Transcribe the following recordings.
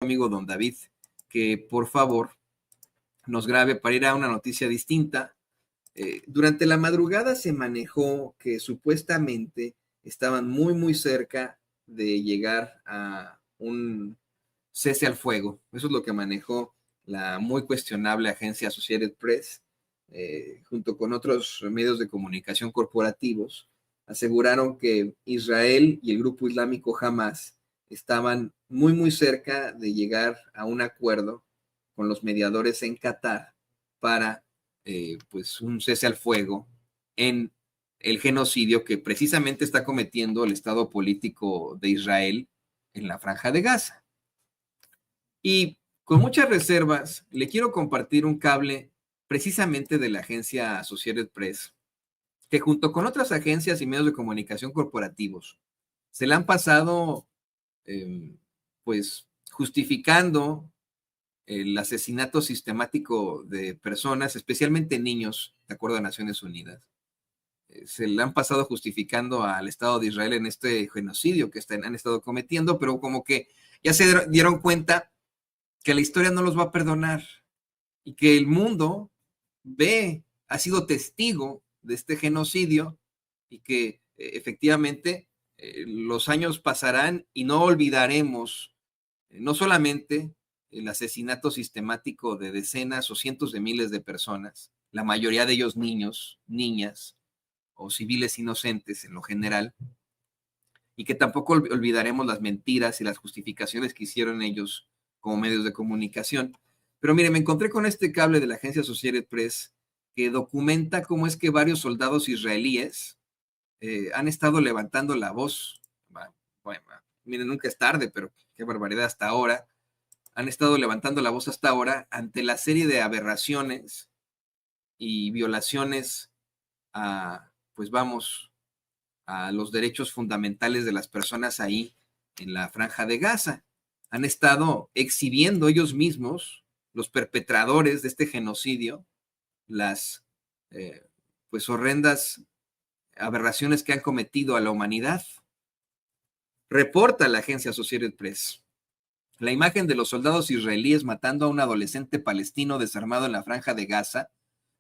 amigo don David que por favor nos grabe para ir a una noticia distinta. Durante la madrugada se manejó que supuestamente estaban muy cerca de llegar a un cese al fuego. Eso es lo que manejó la muy cuestionable agencia Associated Press, junto con otros medios de comunicación corporativos. Aseguraron que Israel y el grupo islámico Hamas estaban muy cerca de llegar a un acuerdo con los mediadores en Qatar para pues un cese al fuego en el genocidio que precisamente está cometiendo el Estado político de Israel en la Franja de Gaza. Y con muchas reservas, le quiero compartir un cable precisamente de la agencia Associated Press, que junto con otras agencias y medios de comunicación corporativos se le han pasado pues justificando el asesinato sistemático de personas, especialmente niños, de acuerdo a Naciones Unidas. Se le han pasado justificando al Estado de Israel en este genocidio que han estado cometiendo, pero como que ya se dieron cuenta que la historia no los va a perdonar y que el mundo ha sido testigo de este genocidio y que efectivamente los años pasarán y no olvidaremos no solamente el asesinato sistemático de decenas o cientos de miles de personas, la mayoría de ellos niños, niñas o civiles inocentes en lo general, y que tampoco olvidaremos las mentiras y las justificaciones que hicieron ellos como medios de comunicación. Pero mire, me encontré con este cable de la agencia Associated Press que documenta cómo es que varios soldados israelíes han estado levantando la voz. Bueno, miren, nunca es tarde, pero qué barbaridad hasta ahora. Han estado levantando la voz hasta ahora ante la serie de aberraciones y violaciones a, pues vamos, a los derechos fundamentales de las personas ahí en la Franja de Gaza. Han estado exhibiendo ellos mismos, los perpetradores de este genocidio, las pues horrendas aberraciones que han cometido a la humanidad. Reporta la agencia Associated Press. La imagen de los soldados israelíes matando a un adolescente palestino desarmado en la Franja de Gaza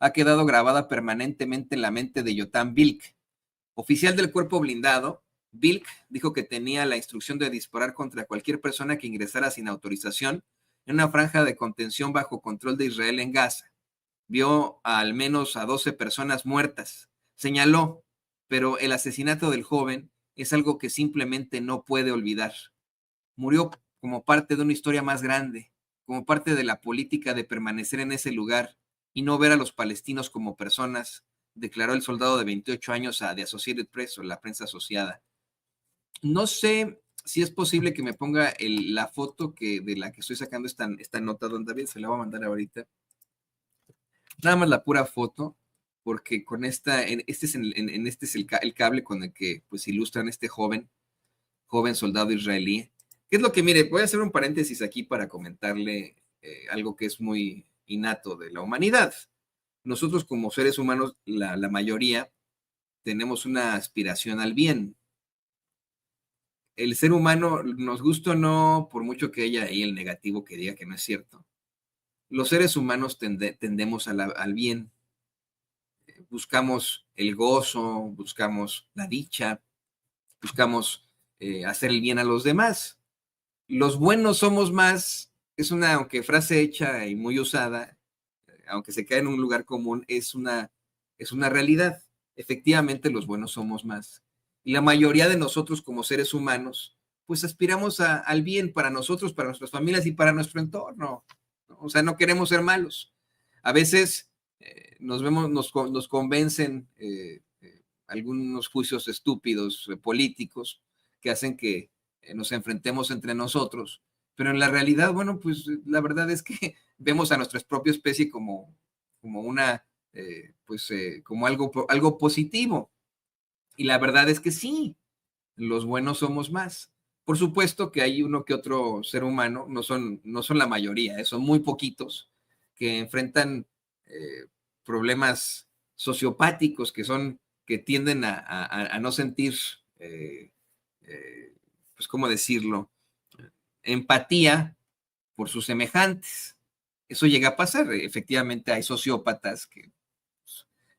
ha quedado grabada permanentemente en la mente de Yotam Bilk, oficial del cuerpo blindado. Bilk dijo que tenía la instrucción de disparar contra cualquier persona que ingresara sin autorización en una franja de contención bajo control de Israel en Gaza. Vio al menos a 12 personas muertas. Señaló, pero el asesinato del joven es algo que simplemente no puede olvidar. Murió como parte de una historia más grande, como parte de la política de permanecer en ese lugar y no ver a los palestinos como personas, declaró el soldado de 28 años a The Associated Press o la prensa asociada. No sé si es posible que me ponga la foto de la que estoy sacando esta nota, don David, se la voy a mandar ahorita. Nada más la pura foto, porque con este es el cable con el que pues ilustran este joven soldado israelí. ¿Qué es lo que, mire, voy a hacer un paréntesis aquí para comentarle algo que es muy innato de la humanidad. Nosotros como seres humanos, la mayoría, tenemos una aspiración al bien. El ser humano, nos gusta o no, por mucho que haya ahí el negativo que diga que no es cierto, los seres humanos tendemos al bien. Buscamos el gozo, buscamos la dicha, buscamos hacer el bien a los demás. Los buenos somos más, es una, aunque frase hecha y muy usada, aunque se cae en un lugar común, es una realidad. Efectivamente, los buenos somos más. Y la mayoría de nosotros como seres humanos, pues aspiramos al bien para nosotros, para nuestras familias y para nuestro entorno. ¿No? O sea, no queremos ser malos. A veces nos convencen algunos juicios estúpidos políticos que hacen que nos enfrentemos entre nosotros, pero en la realidad, bueno, pues la verdad es que vemos a nuestra propia especie como una, como algo positivo. Y la verdad es que sí, los buenos somos más. Por supuesto que hay uno que otro ser humano, no son la mayoría, son muy poquitos que enfrentan problemas sociopáticos que tienden a no sentir, pues, ¿cómo decirlo? Empatía por sus semejantes. Eso llega a pasar. Efectivamente, hay sociópatas que,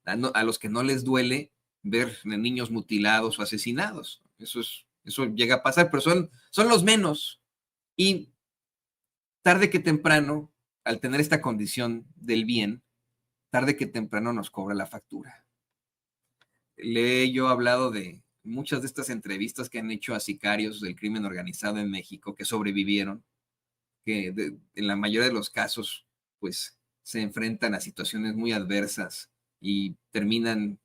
a los que no les duele ver niños mutilados o asesinados. Eso llega a pasar, pero son los menos. Y tarde que temprano, al tener esta condición del bien, tarde que temprano nos cobra la factura. Le he yo hablado de muchas de estas entrevistas que han hecho a sicarios del crimen organizado en México que sobrevivieron, que en la mayoría de los casos, pues se enfrentan a situaciones muy adversas y terminan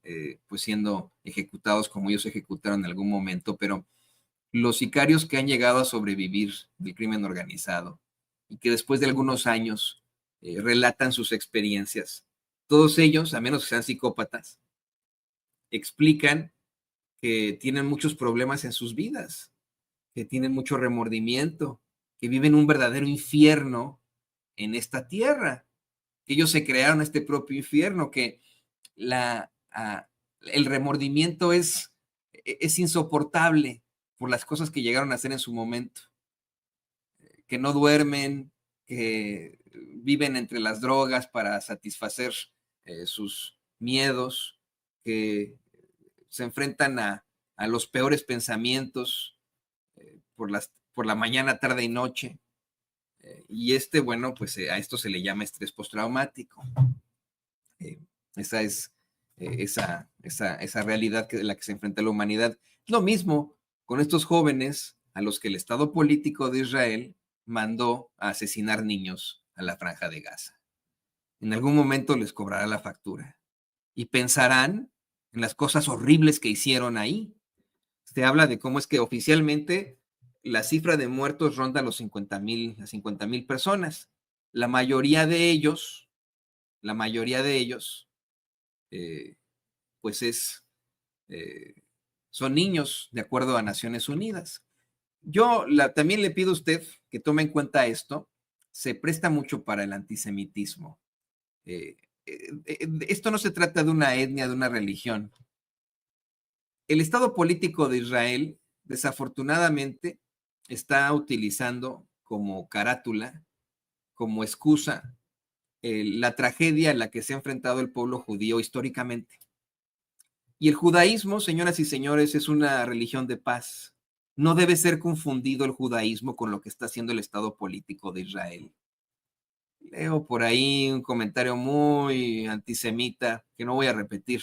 pues siendo ejecutados como ellos ejecutaron en algún momento, pero los sicarios que han llegado a sobrevivir del crimen organizado y que después de algunos años relatan sus experiencias, todos ellos, a menos que sean psicópatas, explican que tienen muchos problemas en sus vidas, que tienen mucho remordimiento, que viven un verdadero infierno en esta tierra, que ellos se crearon este propio infierno, que el remordimiento es insoportable por las cosas que llegaron a hacer en su momento, que no duermen, que viven entre las drogas para satisfacer sus miedos, que se enfrentan a los peores pensamientos por la mañana, tarde y noche. Y bueno, pues a esto se le llama estrés postraumático. Esa es esa realidad de la que se enfrenta la humanidad. Lo mismo con estos jóvenes a los que el Estado político de Israel mandó a asesinar niños a la Franja de Gaza. En algún momento les cobrará la factura y pensarán en las cosas horribles que hicieron ahí. Se habla de cómo es que oficialmente la cifra de muertos ronda las 50,000 personas. La mayoría de ellos, pues son niños, de acuerdo a Naciones Unidas. Yo también le pido a usted que tome en cuenta esto. Se presta mucho para el antisemitismo. Esto no se trata de una etnia, de una religión. El Estado político de Israel, desafortunadamente, está utilizando como carátula, como excusa, la tragedia a la que se ha enfrentado el pueblo judío históricamente. Y el judaísmo, señoras y señores, es una religión de paz. No debe ser confundido el judaísmo con lo que está haciendo el Estado político de Israel. Leo por ahí un comentario muy antisemita que no voy a repetir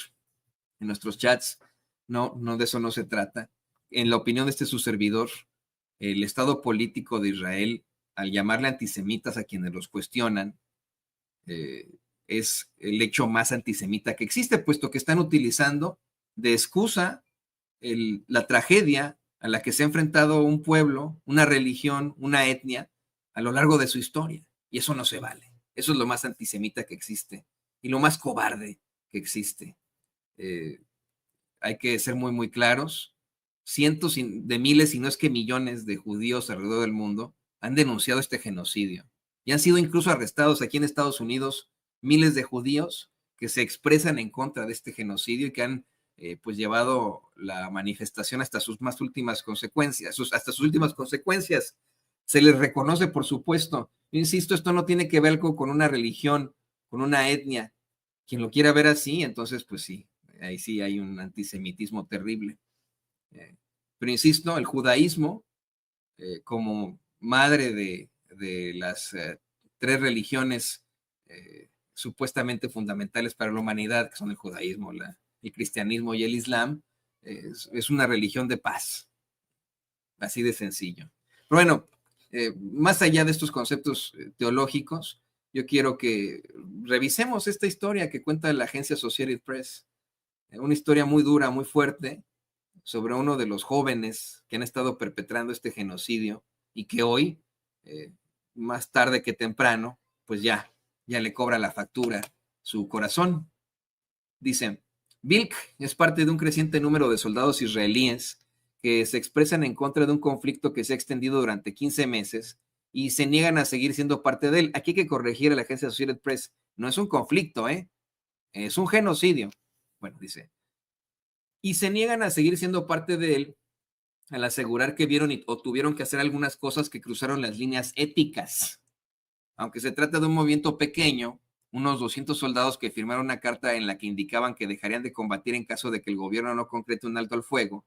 en nuestros chats. No, de eso no se trata. En la opinión de su servidor, el Estado político de Israel, al llamarle antisemitas a quienes los cuestionan, es el hecho más antisemita que existe, puesto que están utilizando de excusa la tragedia a la que se ha enfrentado un pueblo, una religión, una etnia a lo largo de su historia. Y eso no se vale. Eso es lo más antisemita que existe y lo más cobarde que existe. Hay que ser muy, muy claros. Cientos de miles, si no es que millones de judíos alrededor del mundo han denunciado este genocidio y han sido incluso arrestados aquí en Estados Unidos miles de judíos que se expresan en contra de este genocidio y que han pues llevado la manifestación hasta sus más últimas consecuencias, hasta sus últimas consecuencias. Se les reconoce, por supuesto. Yo insisto, esto no tiene que ver con una religión, con una etnia. Quien lo quiera ver así, entonces pues sí, ahí sí hay un antisemitismo terrible. Pero insisto, el judaísmo, como madre de las tres religiones supuestamente fundamentales para la humanidad, que son el judaísmo, el cristianismo y el islam, es una religión de paz, así de sencillo. Pero bueno, más allá de estos conceptos teológicos, yo quiero que revisemos esta historia que cuenta la agencia Associated Press, una historia muy dura, muy fuerte, sobre uno de los jóvenes que han estado perpetrando este genocidio y que hoy, más tarde que temprano, pues ya le cobra la factura su corazón. Dice, Bilk es parte de un creciente número de soldados israelíes que se expresan en contra de un conflicto que se ha extendido durante 15 meses y se niegan a seguir siendo parte de él. Aquí hay que corregir a la agencia Associated Press. No es un conflicto, es un genocidio. Bueno, dice, y se niegan a seguir siendo parte de él al asegurar que vieron o tuvieron que hacer algunas cosas que cruzaron las líneas éticas Aunque se trata de un movimiento pequeño, unos 200 soldados que firmaron una carta en la que indicaban que dejarían de combatir en caso de que el gobierno no concrete un alto al fuego,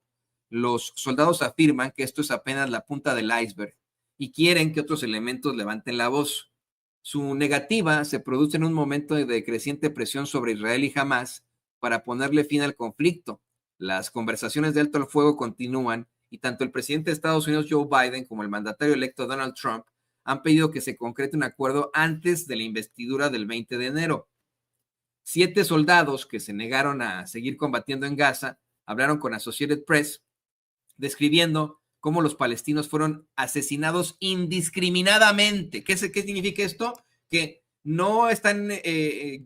los soldados afirman que esto es apenas la punta del iceberg y quieren que otros elementos levanten la voz. Su negativa se produce en un momento de creciente presión sobre Israel y Hamas para ponerle fin al conflicto. Las conversaciones de alto al fuego continúan y tanto el presidente de Estados Unidos, Joe Biden, como el mandatario electo Donald Trump han pedido que se concrete un acuerdo antes de la investidura del 20 de enero. 7 soldados que se negaron a seguir combatiendo en Gaza hablaron con Associated Press describiendo cómo los palestinos fueron asesinados indiscriminadamente. ¿Qué significa esto? Que no están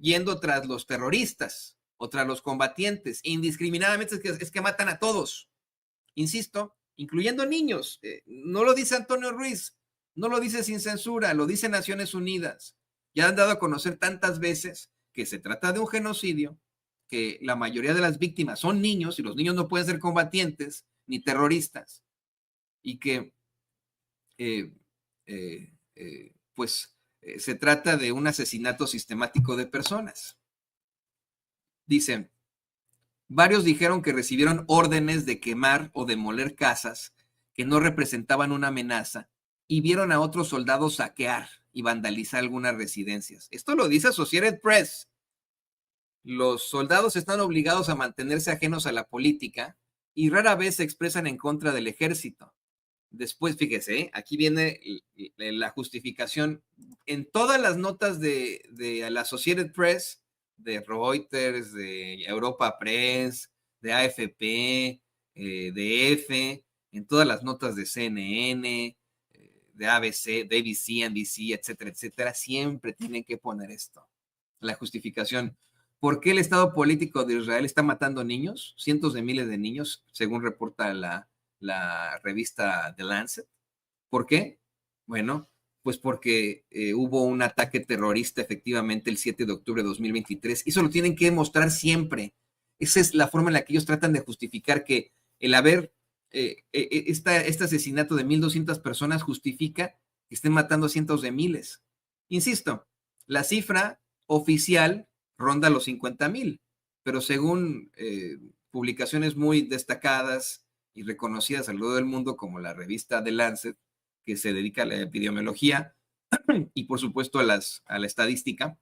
yendo tras los terroristas o tras los combatientes. Indiscriminadamente es que matan a todos. Insisto, incluyendo niños. No lo dice Antonio Ruiz, no lo dice Sin Censura, lo dice Naciones Unidas. Ya han dado a conocer tantas veces que se trata de un genocidio, que la mayoría de las víctimas son niños y los niños no pueden ser combatientes ni terroristas, y que se trata de un asesinato sistemático de personas. Dicen, varios dijeron que recibieron órdenes de quemar o demoler casas que no representaban una amenaza y vieron a otros soldados saquear y vandalizar algunas residencias. Esto lo dice Associated Press. Los soldados están obligados a mantenerse ajenos a la política y rara vez se expresan en contra del ejército. Después, fíjese, aquí viene la justificación. En todas las notas de la Associated Press, de Reuters, de Europa Press, de AFP, de EFE, en todas las notas de CNN, de ABC, de ABC, NBC, etcétera, etcétera, siempre tienen que poner esto. La justificación. ¿Por qué el Estado político de Israel está matando niños? Cientos de miles de niños, según reporta la revista The Lancet. ¿Por qué? Bueno, pues porque hubo un ataque terrorista efectivamente el 7 de octubre de 2023. Eso lo tienen que demostrar siempre. Esa es la forma en la que ellos tratan de justificar que el haber este asesinato de 1,200 personas justifica que estén matando a cientos de miles. Insisto, la cifra oficial ronda los 50,000, pero según publicaciones muy destacadas y reconocidas alrededor del mundo, como la revista The Lancet, que se dedica a la epidemiología y por supuesto a la estadística,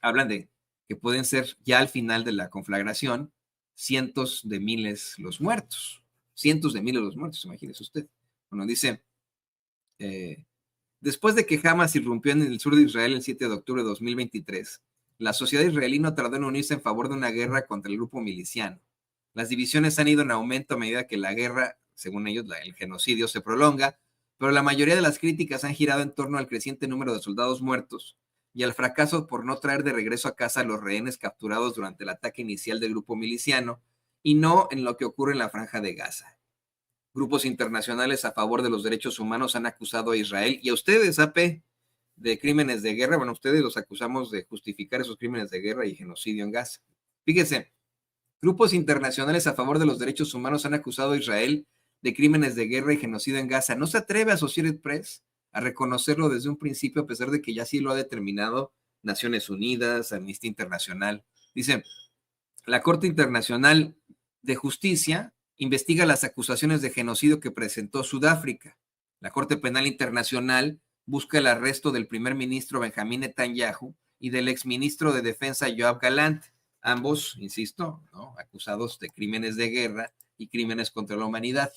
hablan de que pueden ser ya al final de la conflagración cientos de miles los muertos. Cientos de miles los muertos, imagínese usted. Bueno, dice, después de que Hamas irrumpió en el sur de Israel el 7 de octubre de 2023, la sociedad israelí no tardó en unirse en favor de una guerra contra el grupo miliciano. Las divisiones han ido en aumento a medida que la guerra, según ellos, el genocidio se prolonga, pero la mayoría de las críticas han girado en torno al creciente número de soldados muertos y al fracaso por no traer de regreso a casa a los rehenes capturados durante el ataque inicial del grupo miliciano y no en lo que ocurre en la Franja de Gaza. Grupos internacionales a favor de los derechos humanos han acusado a Israel y a ustedes, AP, de crímenes de guerra. Bueno, ustedes los acusamos de justificar esos crímenes de guerra y genocidio en Gaza. Fíjense, grupos internacionales a favor de los derechos humanos han acusado a Israel de crímenes de guerra y genocidio en Gaza. No se atreve a Associated Press a reconocerlo desde un principio, a pesar de que ya sí lo ha determinado Naciones Unidas, Amnistía Internacional. Dice, la Corte Internacional de Justicia investiga las acusaciones de genocidio que presentó Sudáfrica. La Corte Penal Internacional busca el arresto del primer ministro Benjamín Netanyahu y del exministro de Defensa Yoav Gallant, ambos, insisto, ¿no?, acusados de crímenes de guerra y crímenes contra la humanidad.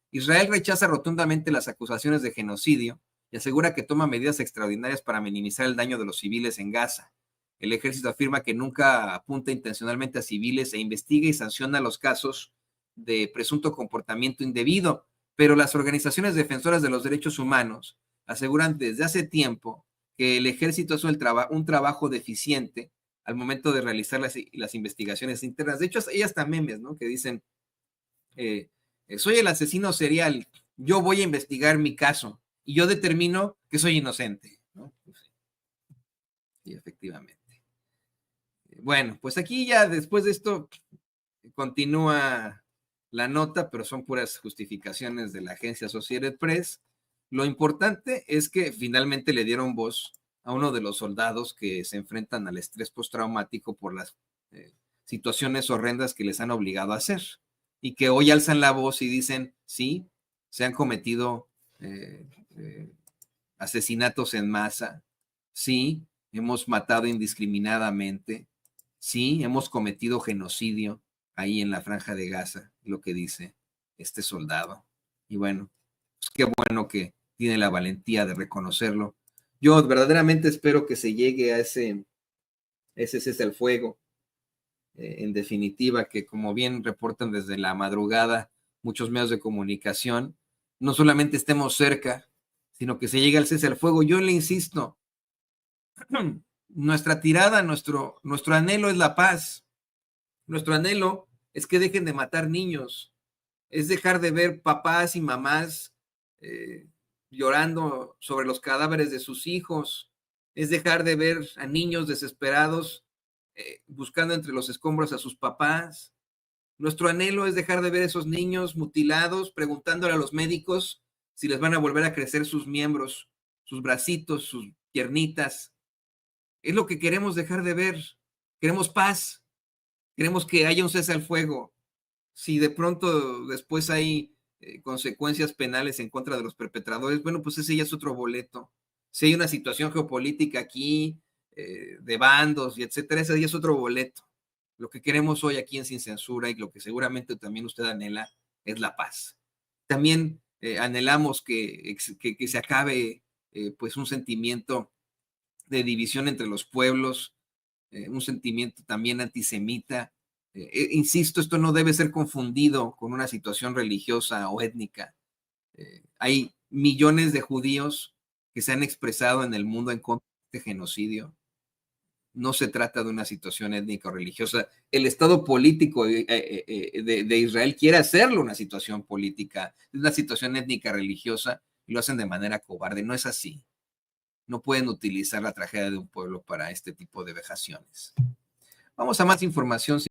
Israel rechaza rotundamente las acusaciones de genocidio y asegura que toma medidas extraordinarias para minimizar el daño de los civiles en Gaza. El ejército afirma que nunca apunta intencionalmente a civiles e investiga y sanciona los casos de presunto comportamiento indebido, pero las organizaciones defensoras de los derechos humanos aseguran desde hace tiempo que el ejército hace un trabajo deficiente al momento de realizar las investigaciones internas. De hecho, hay hasta memes, ¿no?, que dicen, soy el asesino serial, yo voy a investigar mi caso y yo determino que soy inocente, ¿no? Y efectivamente. Bueno, pues aquí ya después de esto continúa la nota, pero son puras justificaciones de la agencia Associated Press. Lo importante es que finalmente le dieron voz a uno de los soldados que se enfrentan al estrés postraumático por las situaciones horrendas que les han obligado a hacer y que hoy alzan la voz y dicen, sí, se han cometido asesinatos en masa, sí, hemos matado indiscriminadamente, sí, hemos cometido genocidio ahí en la Franja de Gaza, lo que dice este soldado. Y bueno, pues qué bueno que tiene la valentía de reconocerlo. Yo verdaderamente espero que se llegue a ese cese al fuego. En definitiva, que como bien reportan desde la madrugada muchos medios de comunicación, no solamente estemos cerca, sino que se llegue al cese al fuego. Yo le insisto, nuestra tirada, nuestro anhelo es la paz. Nuestro anhelo es que dejen de matar niños, es dejar de ver papás y mamás llorando sobre los cadáveres de sus hijos, es dejar de ver a niños desesperados buscando entre los escombros a sus papás. Nuestro anhelo es dejar de ver a esos niños mutilados, preguntándole a los médicos si les van a volver a crecer sus miembros, sus bracitos, sus piernitas. Es lo que queremos dejar de ver. Queremos paz. Queremos que haya un cese al fuego. Si de pronto después hay consecuencias penales en contra de los perpetradores, bueno, pues ese ya es otro boleto. Si hay una situación geopolítica aquí, de bandos y etcétera, ese ya es otro boleto. Lo que queremos hoy aquí en Sin Censura y lo que seguramente también usted anhela es la paz. También anhelamos que se acabe pues un sentimiento de división entre los pueblos, un sentimiento también antisemita. Insisto, esto no debe ser confundido con una situación religiosa o étnica. Hay millones de judíos que se han expresado en el mundo en contra de este genocidio. No se trata de una situación étnica o religiosa. El Estado político de Israel quiere hacerlo una situación política, una situación étnica religiosa, y lo hacen de manera cobarde. No es así. No pueden utilizar la tragedia de un pueblo para este tipo de vejaciones. Vamos a más información.